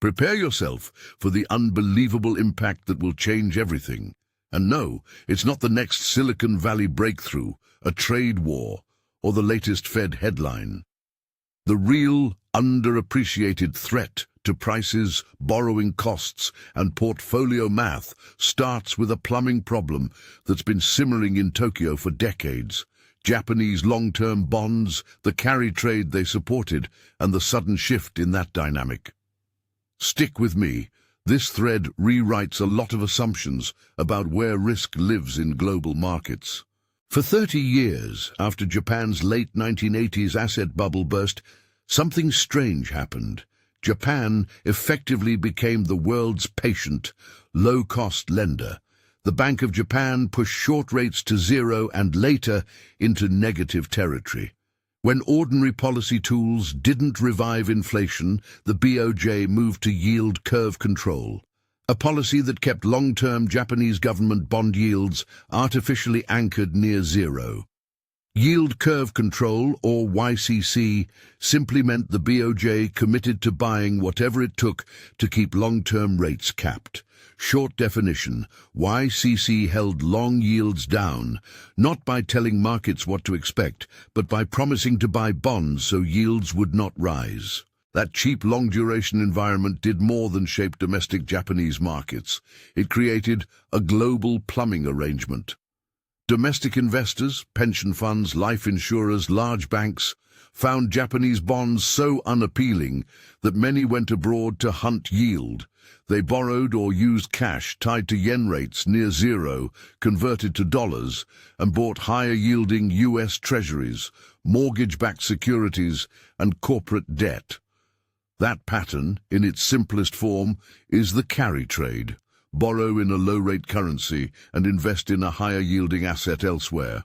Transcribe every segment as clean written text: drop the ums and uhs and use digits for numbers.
Prepare yourself for the unbelievable impact that will change everything. And no, it's not the next Silicon Valley breakthrough, a trade war, or the latest Fed headline. The real, underappreciated threat to prices, borrowing costs, and portfolio math starts with a plumbing problem that's been simmering in Tokyo for decades. Japanese long-term bonds, the carry trade they supported, and the sudden shift in that dynamic. Stick with me. This thread rewrites a lot of assumptions about where risk lives in global markets. For 30 years after Japan's late 1980s asset bubble burst, something strange happened. Japan effectively became the world's patient, low-cost lender. The Bank of Japan pushed short rates to zero and later into negative territory. When ordinary policy tools didn't revive inflation, the BOJ moved to yield curve control, a policy that kept long-term Japanese government bond yields artificially anchored near zero. Yield curve control, or YCC, simply meant the BOJ committed to buying whatever it took to keep long-term rates capped. Short definition, YCC held long yields down, not by telling markets what to expect, but by promising to buy bonds so yields would not rise. That cheap long-duration environment did more than shape domestic Japanese markets. It created a global plumbing arrangement. Domestic investors, pension funds, life insurers, large banks found Japanese bonds so unappealing that many went abroad to hunt yield. They borrowed or used cash tied to yen rates near zero, converted to dollars, and bought higher-yielding U.S. treasuries, mortgage-backed securities, and corporate debt. That pattern, in its simplest form, is the carry trade. Borrow in a low-rate currency and invest in a higher-yielding asset elsewhere,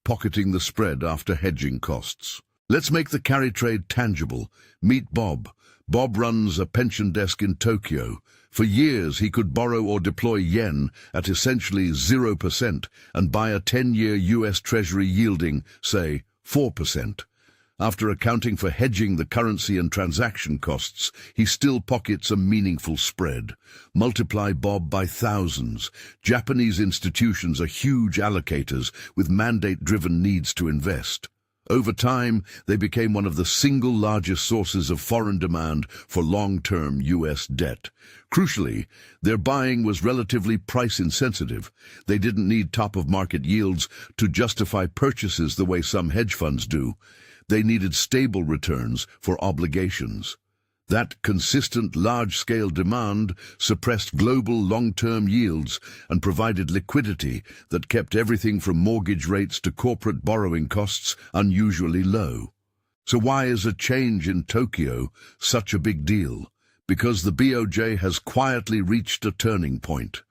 pocketing the spread after hedging costs. Let's make the carry trade tangible. Meet Bob. Bob runs a pension desk in Tokyo. For years, he could borrow or deploy yen at essentially 0% and buy a 10-year U.S. Treasury yielding, say, 4%. After accounting for hedging the currency and transaction costs, he still pockets a meaningful spread. Multiply Bob by thousands. Japanese institutions are huge allocators with mandate-driven needs to invest. Over time, they became one of the single largest sources of foreign demand for long-term U.S. debt. Crucially, their buying was relatively price-insensitive. They didn't need top-of-market yields to justify purchases the way some hedge funds do. They needed stable returns for obligations. That consistent large-scale demand suppressed global long-term yields and provided liquidity that kept everything from mortgage rates to corporate borrowing costs unusually low. So why is a change in Tokyo such a big deal? Because the BOJ has quietly reached a turning point.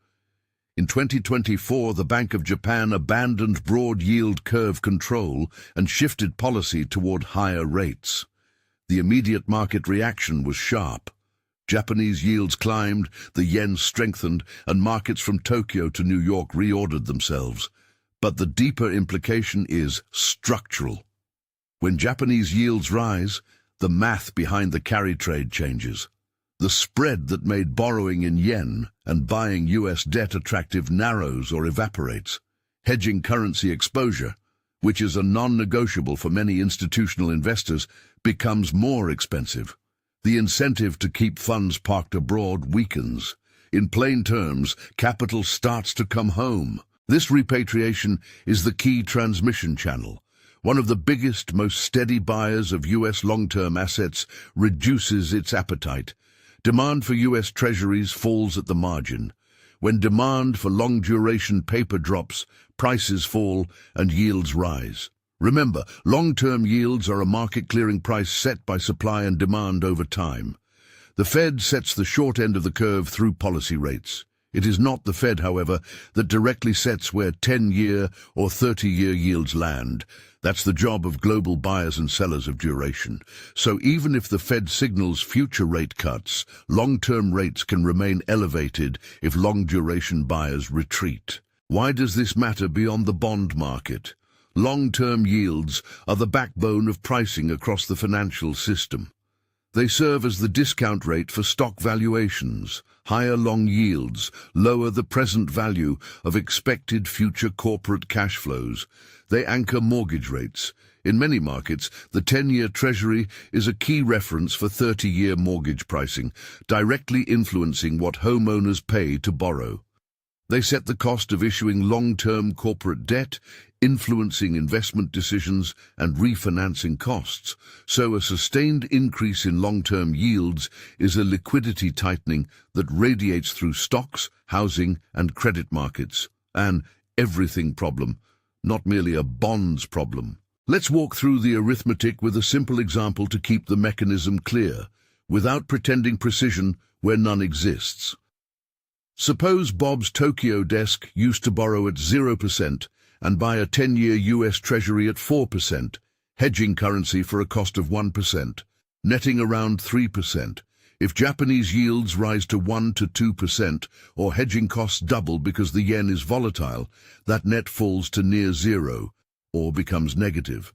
In 2024, the Bank of Japan abandoned broad yield curve control and shifted policy toward higher rates. The immediate market reaction was sharp. Japanese yields climbed, the yen strengthened, and markets from Tokyo to New York reordered themselves. But the deeper implication is structural. When Japanese yields rise, the math behind the carry trade changes. The spread that made borrowing in yen and buying U.S. debt attractive narrows or evaporates. Hedging currency exposure, which is a non-negotiable for many institutional investors, becomes more expensive. The incentive to keep funds parked abroad weakens. In plain terms, capital starts to come home. This repatriation is the key transmission channel. One of the biggest, most steady buyers of U.S. long-term assets reduces its appetite. Demand for U.S. treasuries falls at the margin. When demand for long-duration paper drops, prices fall and yields rise. Remember, long-term yields are a market-clearing price set by supply and demand over time. The Fed sets the short end of the curve through policy rates. It is not the Fed, however, that directly sets where 10-year or 30-year yields land. That's the job of global buyers and sellers of duration. So even if the Fed signals future rate cuts, long-term rates can remain elevated if long-duration buyers retreat. Why does this matter beyond the bond market? Long-term yields are the backbone of pricing across the financial system. They serve as the discount rate for stock valuations. Higher long yields lower the present value of expected future corporate cash flows. They anchor mortgage rates. In many markets, the 10-year Treasury is a key reference for 30-year mortgage pricing, directly influencing what homeowners pay to borrow. They set the cost of issuing long-term corporate debt, influencing investment decisions and refinancing costs, so a sustained increase in long-term yields is a liquidity tightening that radiates through stocks, housing and credit markets. An everything problem, not merely a bonds problem. Let's walk through the arithmetic with a simple example to keep the mechanism clear, without pretending precision where none exists. Suppose Bob's Tokyo desk used to borrow at 0% and buy a 10-year US Treasury at 4%, hedging currency for a cost of 1%, netting around 3%. If Japanese yields rise to 1 to 2% or hedging costs double because the yen is volatile, that net falls to near zero or becomes negative.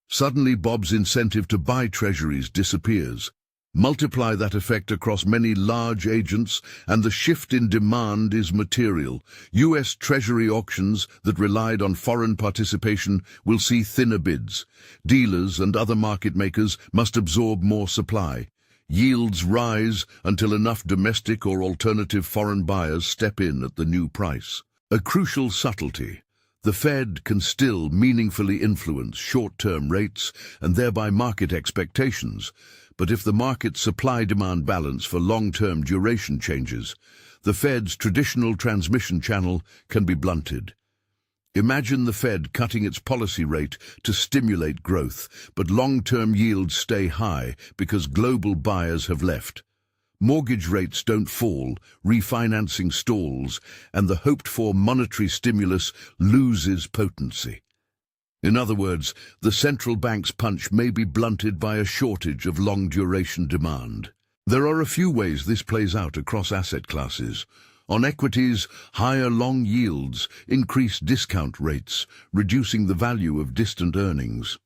Suddenly Bob's incentive to buy treasuries disappears. Multiply that effect across many large agents, and the shift in demand is material. US Treasury auctions that relied on foreign participation will see thinner bids. Dealers and other market makers must absorb more supply. Yields rise until enough domestic or alternative foreign buyers step in at the new price. A crucial subtlety. The Fed can still meaningfully influence short-term rates and thereby market expectations. But if the market supply-demand balance for long-term duration changes, the Fed's traditional transmission channel can be blunted. Imagine the Fed cutting its policy rate to stimulate growth, but long-term yields stay high because global buyers have left. Mortgage rates don't fall, refinancing stalls, and the hoped-for monetary stimulus loses potency. In other words, the central bank's punch may be blunted by a shortage of long-duration demand. There are a few ways this plays out across asset classes. On equities, higher long yields increase discount rates, reducing the value of distant earnings.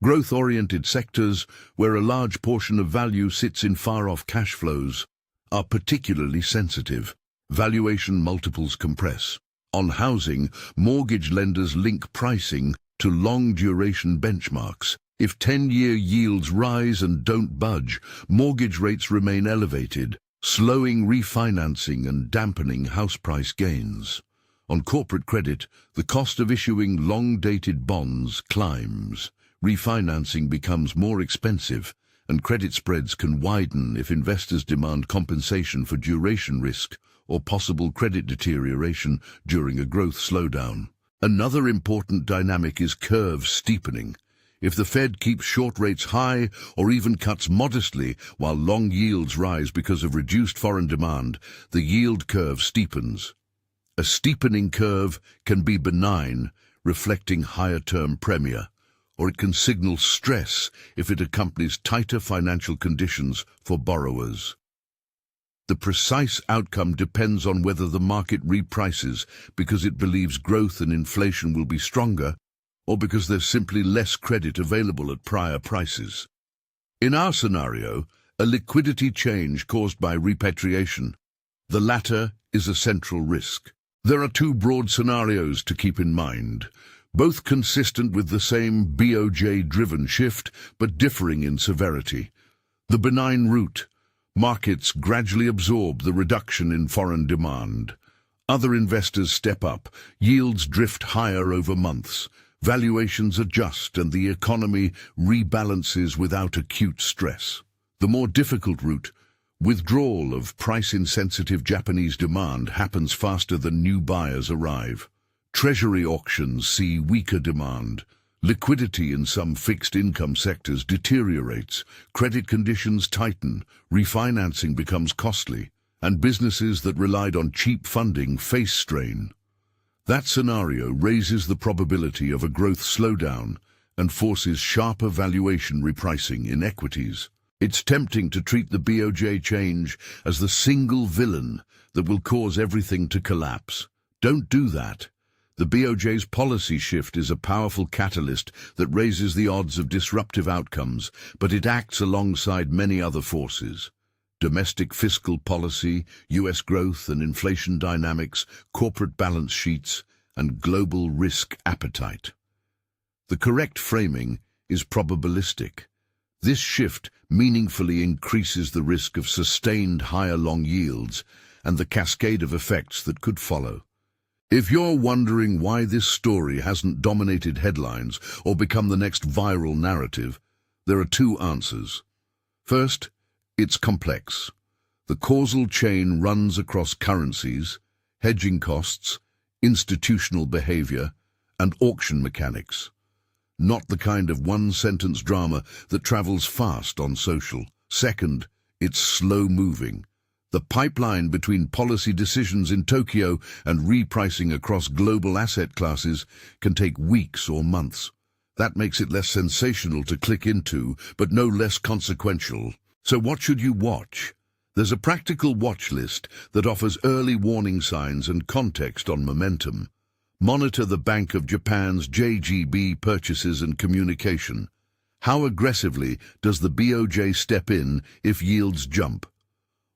Growth-oriented sectors, where a large portion of value sits in far-off cash flows, are particularly sensitive. Valuation multiples compress. On housing, mortgage lenders link pricing to long-duration benchmarks. If 10-year yields rise and don't budge, mortgage rates remain elevated, slowing refinancing and dampening house price gains. On corporate credit, the cost of issuing long-dated bonds climbs. Refinancing becomes more expensive, and credit spreads can widen if investors demand compensation for duration risk or possible credit deterioration during a growth slowdown. Another important dynamic is curve steepening. If the Fed keeps short rates high or even cuts modestly while long yields rise because of reduced foreign demand, the yield curve steepens. A steepening curve can be benign, reflecting higher term premia, or it can signal stress if it accompanies tighter financial conditions for borrowers. The precise outcome depends on whether the market reprices because it believes growth and inflation will be stronger, or because there's simply less credit available at prior prices. In our scenario, a liquidity change caused by repatriation. The latter is a central risk. There are two broad scenarios to keep in mind, both consistent with the same BOJ-driven shift, but differing in severity. The benign route. Markets gradually absorb the reduction in foreign demand. Other investors step up, yields drift higher over months, valuations adjust, and the economy rebalances without acute stress. The more difficult route, withdrawal of price-insensitive Japanese demand, happens faster than new buyers arrive. Treasury auctions see weaker demand. Liquidity in some fixed-income sectors deteriorates, credit conditions tighten, refinancing becomes costly, and businesses that relied on cheap funding face strain. That scenario raises the probability of a growth slowdown and forces sharper valuation repricing in equities. It's tempting to treat the BOJ change as the single villain that will cause everything to collapse. Don't do that. The BOJ's policy shift is a powerful catalyst that raises the odds of disruptive outcomes, but it acts alongside many other forces. Domestic fiscal policy, U.S. growth and inflation dynamics, corporate balance sheets, and global risk appetite. The correct framing is probabilistic. This shift meaningfully increases the risk of sustained higher long yields and the cascade of effects that could follow. If you're wondering why this story hasn't dominated headlines or become the next viral narrative, there are two answers. First, it's complex. The causal chain runs across currencies, hedging costs, institutional behavior, and auction mechanics. Not the kind of one-sentence drama that travels fast on social. Second, it's slow-moving. The pipeline between policy decisions in Tokyo and repricing across global asset classes can take weeks or months. That makes it less sensational to click into, but no less consequential. So what should you watch? There's a practical watch list that offers early warning signs and context on momentum. Monitor the Bank of Japan's JGB purchases and communication. How aggressively does the BOJ step in if yields jump?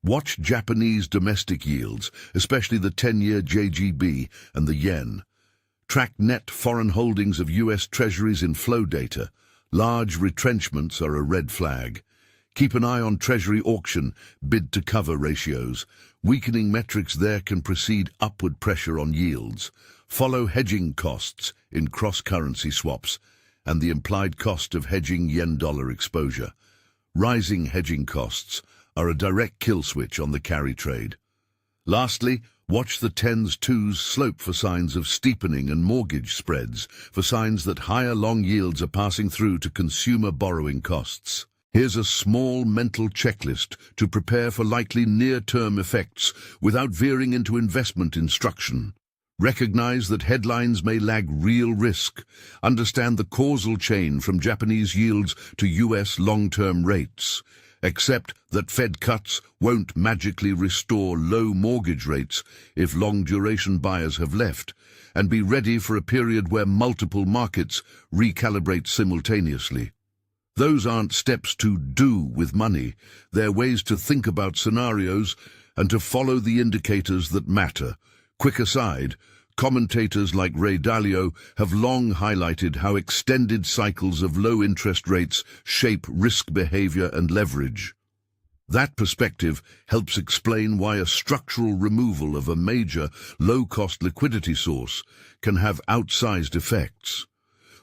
Watch Japanese domestic yields, especially the 10-year JGB and the yen. Track net foreign holdings of U.S. Treasuries in flow data. Large retrenchments are a red flag. Keep an eye on Treasury auction bid-to-cover ratios. Weakening metrics there can precede upward pressure on yields. Follow hedging costs in cross-currency swaps and the implied cost of hedging yen-dollar exposure. Rising hedging costs are a direct kill switch on the carry trade. Lastly, watch the 10s-2s slope for signs of steepening and mortgage spreads, for signs that higher long yields are passing through to consumer borrowing costs. Here's a small mental checklist to prepare for likely near-term effects without veering into investment instruction. Recognize that headlines may lag real risk. Understand the causal chain from Japanese yields to U.S. long-term rates. Accept that Fed cuts won't magically restore low mortgage rates if long-duration buyers have left, and be ready for a period where multiple markets recalibrate simultaneously. Those aren't steps to do with money. They're ways to think about scenarios and to follow the indicators that matter. Quick aside, commentators like Ray Dalio have long highlighted how extended cycles of low interest rates shape risk behavior and leverage. That perspective helps explain why a structural removal of a major low-cost liquidity source can have outsized effects.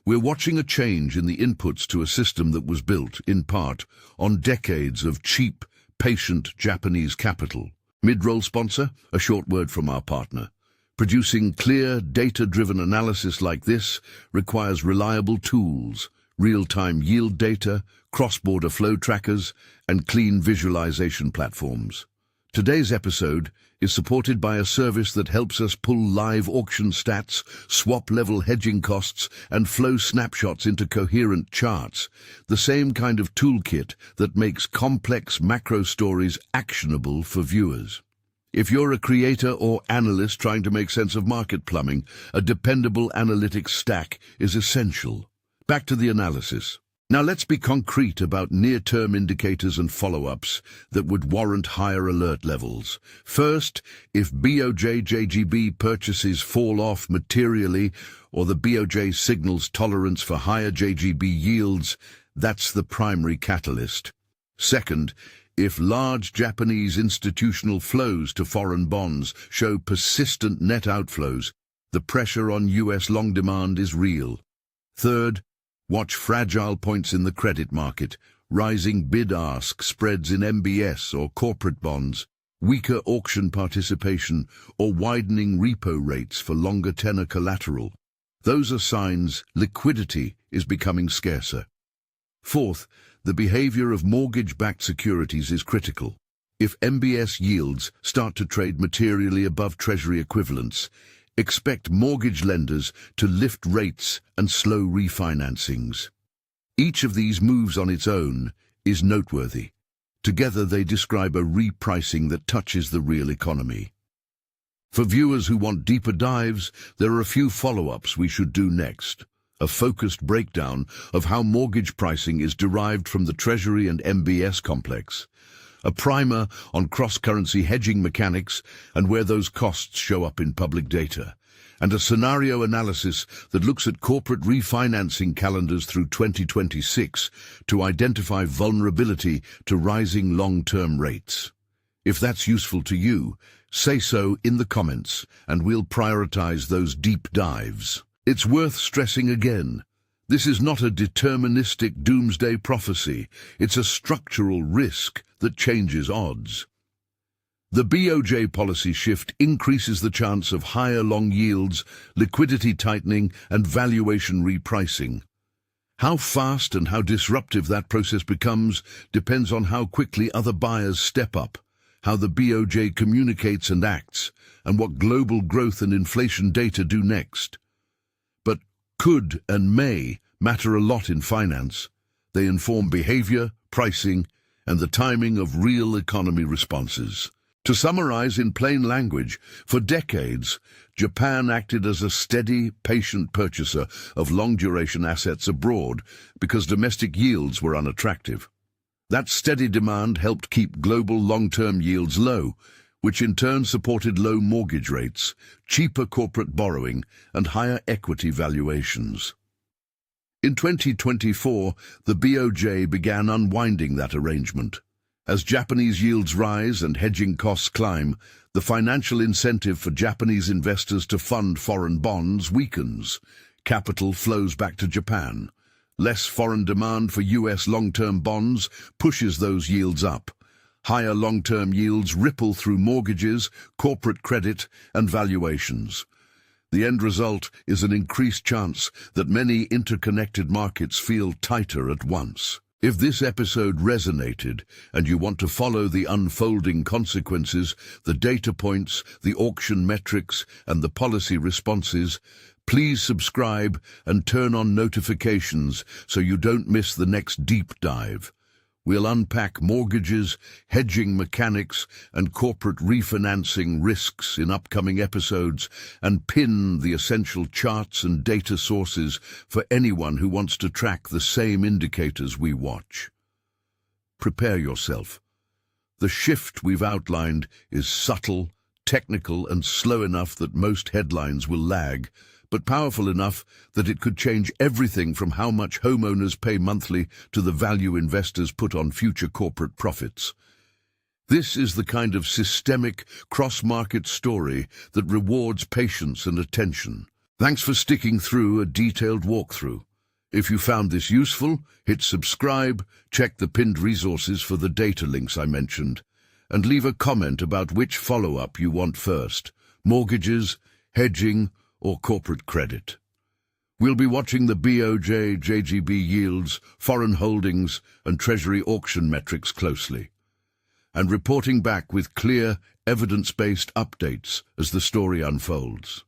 We're watching a change in the inputs to a system that was built, in part, on decades of cheap, patient Japanese capital. Mid-roll sponsor, a short word from our partner. Producing clear, data-driven analysis like this requires reliable tools, real-time yield data, cross-border flow trackers, and clean visualization platforms. Today's episode is supported by a service that helps us pull live auction stats, swap-level hedging costs, and flow snapshots into coherent charts, the same kind of toolkit that makes complex macro stories actionable for viewers. If you're a creator or analyst trying to make sense of market plumbing, a dependable analytics stack is essential. Back to the analysis. Now let's be concrete about near-term indicators and follow-ups that would warrant higher alert levels. First, if BOJ-JGB purchases fall off materially or the BOJ signals tolerance for higher JGB yields, that's the primary catalyst. Second, if large Japanese institutional flows to foreign bonds show persistent net outflows, the pressure on U.S. long demand is real. Third, watch fragile points in the credit market, rising bid-ask spreads in MBS or corporate bonds, weaker auction participation, or widening repo rates for longer tenor collateral. Those are signs liquidity is becoming scarcer. Fourth, the behavior of mortgage-backed securities is critical. If MBS yields start to trade materially above Treasury equivalents, expect mortgage lenders to lift rates and slow refinancings. Each of these moves on its own is noteworthy. Together they describe a repricing that touches the real economy. For viewers who want deeper dives, there are a few follow-ups we should do next. A focused breakdown of how mortgage pricing is derived from the Treasury and MBS complex. A primer on cross-currency hedging mechanics and where those costs show up in public data. And a scenario analysis that looks at corporate refinancing calendars through 2026 to identify vulnerability to rising long-term rates. If that's useful to you, say so in the comments, and we'll prioritize those deep dives. It's worth stressing again, this is not a deterministic doomsday prophecy. It's a structural risk that changes odds. The BOJ policy shift increases the chance of higher long yields, liquidity tightening, and valuation repricing. How fast and how disruptive that process becomes depends on how quickly other buyers step up, how the BOJ communicates and acts, and what global growth and inflation data do next. But could and may matter a lot in finance. They inform behavior, pricing, and the timing of real economy responses. To summarize in plain language, for decades, Japan acted as a steady, patient purchaser of long-duration assets abroad because domestic yields were unattractive. That steady demand helped keep global long-term yields low, which in turn supported low mortgage rates, cheaper corporate borrowing, and higher equity valuations. In 2024, the BOJ began unwinding that arrangement. As Japanese yields rise and hedging costs climb, the financial incentive for Japanese investors to fund foreign bonds weakens. Capital flows back to Japan. Less foreign demand for US long-term bonds pushes those yields up. Higher long-term yields ripple through mortgages, corporate credit, and valuations. The end result is an increased chance that many interconnected markets feel tighter at once. If this episode resonated and you want to follow the unfolding consequences, the data points, the auction metrics, and the policy responses, please subscribe and turn on notifications so you don't miss the next deep dive. We'll unpack mortgages, hedging mechanics, and corporate refinancing risks in upcoming episodes and pin the essential charts and data sources for anyone who wants to track the same indicators we watch. Prepare yourself. The shift we've outlined is subtle, technical, and slow enough that most headlines will lag, but powerful enough that it could change everything from how much homeowners pay monthly to the value investors put on future corporate profits. This is the kind of systemic, cross-market story that rewards patience and attention. Thanks for sticking through a detailed walkthrough. If you found this useful, hit subscribe, check the pinned resources for the data links I mentioned, and leave a comment about which follow-up you want first: mortgages, hedging, or corporate credit. We'll be watching the BOJ, JGB yields, foreign holdings, and Treasury auction metrics closely, and reporting back with clear, evidence-based updates as the story unfolds.